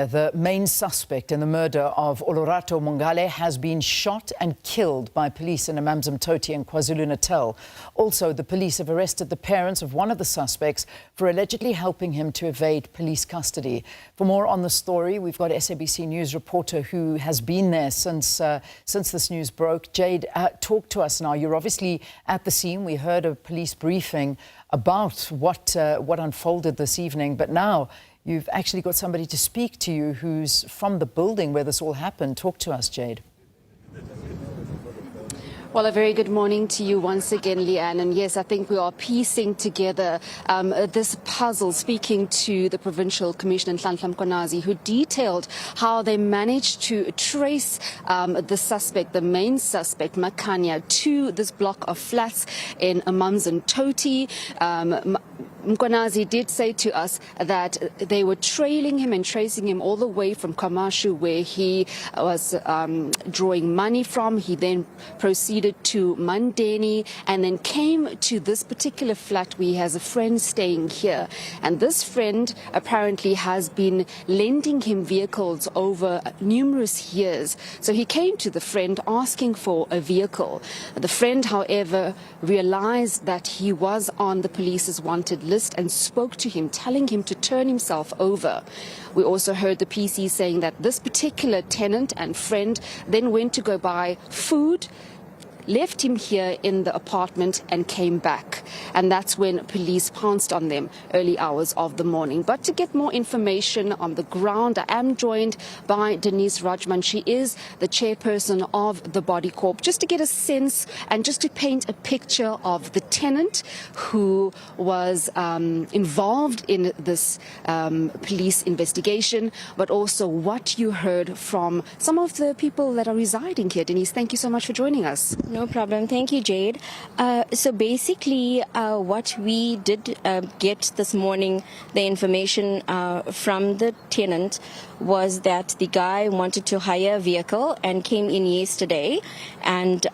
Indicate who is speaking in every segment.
Speaker 1: The main suspect in the murder of Olorato Mongale has been shot and killed by police in Amanzimtoti in KwaZulu-Natal. Also, the police have arrested the parents of one of the suspects for allegedly helping him to evade police custody. For more on the story, we've got SABC News reporter who has been there since this news broke. Jayed, talk to us now. You're obviously at the scene. We heard a police briefing about what unfolded this evening, but now you've actually got somebody to speak to you who's from the building where this all happened. Talk to us, Jayed.
Speaker 2: Well, a very good morning to you once again, Leanne. And yes, I think we are piecing together this puzzle, speaking to the Provincial Commissioner, Philangenkosi, who detailed how they managed to trace the suspect, the main suspect, Makhanya, to this block of flats in Amanzimtoti. Mkonazi did say to us that they were trailing him and tracing him all the way from Kamashu, where he was drawing money from. He then proceeded to Mandeni and then came to this particular flat where he has a friend staying here. And this friend apparently has been lending him vehicles over numerous years. So he came to the friend asking for a vehicle. The friend, however, realized that he was on the police's wanted list and spoke to him, telling him to turn himself over. We also heard the PC saying that this particular tenant and friend then went to go buy food, left him here in the apartment and came back. And that's when police pounced on them early hours of the morning. But to get more information on the ground, I am joined by Denise Rajman. She is the chairperson of the Body Corp, just to get a sense and just to paint a picture of the tenant who was involved in this police investigation, but also what you heard from some of the people that are residing here. Denise, thank you so much for joining us.
Speaker 3: No problem. Thank you, Jayed. So basically, what we did get this morning, the information from the tenant was that the guy wanted to hire a vehicle and came in yesterday, and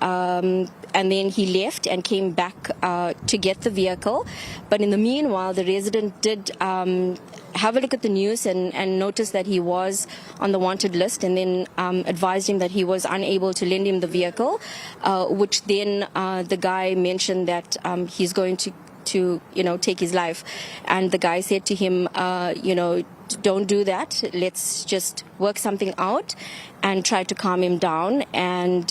Speaker 3: then he left and came back to get the vehicle. But in the meanwhile, the resident did have a look at the news and noticed that he was on the wanted list, and then advised him that he was unable to lend him the vehicle, which then the guy mentioned that he's going to take his life. And the guy said to him, don't do that. Let's just work something out and try to calm him down. And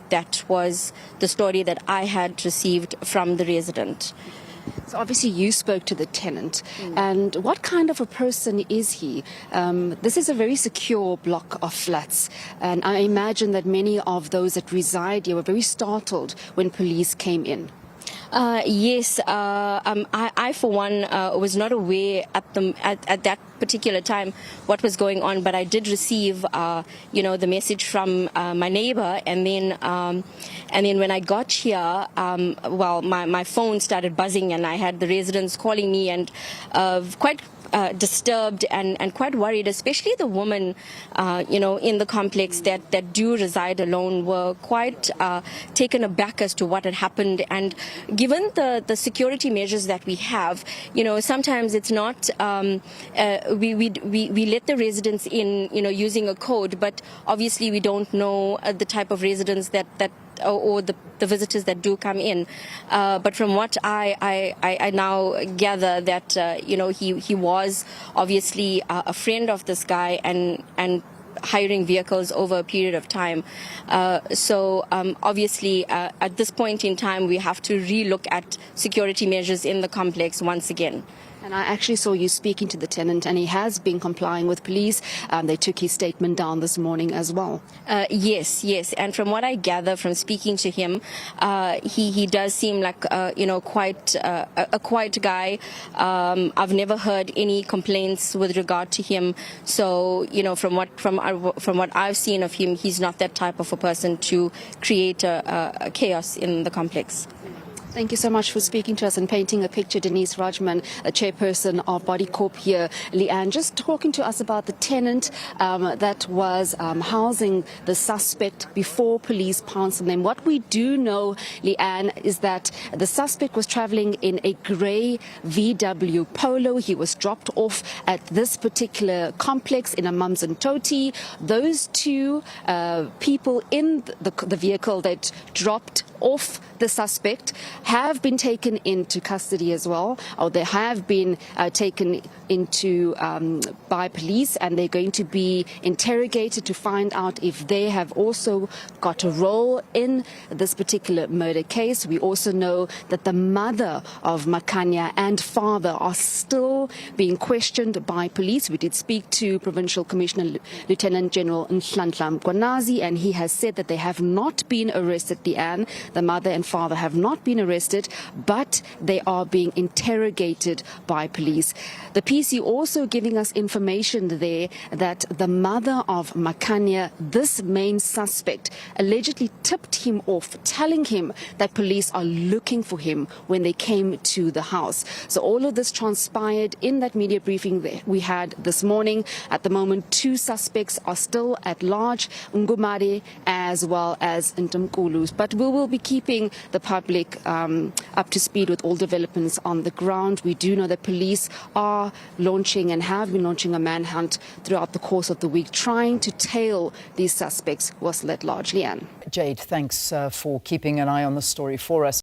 Speaker 3: that was the story that I had received from the resident.
Speaker 2: So obviously you spoke to the tenant, and what kind of a person is he? This is a very secure block of flats, and I imagine that many of those that reside here were very startled when police came in.
Speaker 3: Yes, I for one was not aware at that particular time what was going on, but I did receive the message from my neighbor, and then when I got here, my phone started buzzing, and I had the residents calling me and quite disturbed and quite worried, especially the women, in the complex that do reside alone, were quite taken aback as to what had happened. And given the security measures that we have, sometimes it's not, we let the residents in, using a code, but obviously we don't know the type of residents that or the visitors that do come in. But from what I now gather, that he was obviously a friend of this guy and hiring vehicles over a period of time. So obviously at this point in time, we have to relook at security measures in the complex once again.
Speaker 2: And I actually saw you speaking to the tenant, and he has been complying with police. They took his statement down this morning as well.
Speaker 3: Yes. And from what I gather from speaking to him, he does seem like quite a quiet guy. I've never heard any complaints with regard to him. So from what I've seen of him, he's not that type of a person to create a chaos in the complex.
Speaker 2: Thank you so much for speaking to us and painting a picture. Denise Rajman, a chairperson of Body Corp here. Leanne, just talking to us about the tenant that was housing the suspect before police pounced on them. What we do know, Leanne, is that the suspect was traveling in a grey VW Polo. He was dropped off at this particular complex in Amanzimtoti. Those two people in the vehicle that dropped off the suspect have been taken into custody as well, or they have been taken into by police, and they're going to be interrogated to find out if they have also got a role in this particular murder case. We also know that the mother of Makhanya and father are still being questioned by police. We did speak to Provincial Commissioner Lieutenant General Philangenkosi, and he has said that they have not been arrested, Leanne. The mother and father have not been arrested, but they are being interrogated by police. The PC also giving us information there that the mother of Makhanya, this main suspect, allegedly tipped him off, telling him that police are looking for him when they came to the house. So all of this transpired in that media briefing that we had this morning. At the moment, 2 suspects are still at large, Ngubane as well as Ntamkulu. But we will be keeping the public up to speed with all developments on the ground. We do know that police are launching and have been launching a manhunt throughout the course of the week, trying to tail these suspects who are still at large. Leanne.
Speaker 1: Jayed, thanks for keeping an eye on the story for us.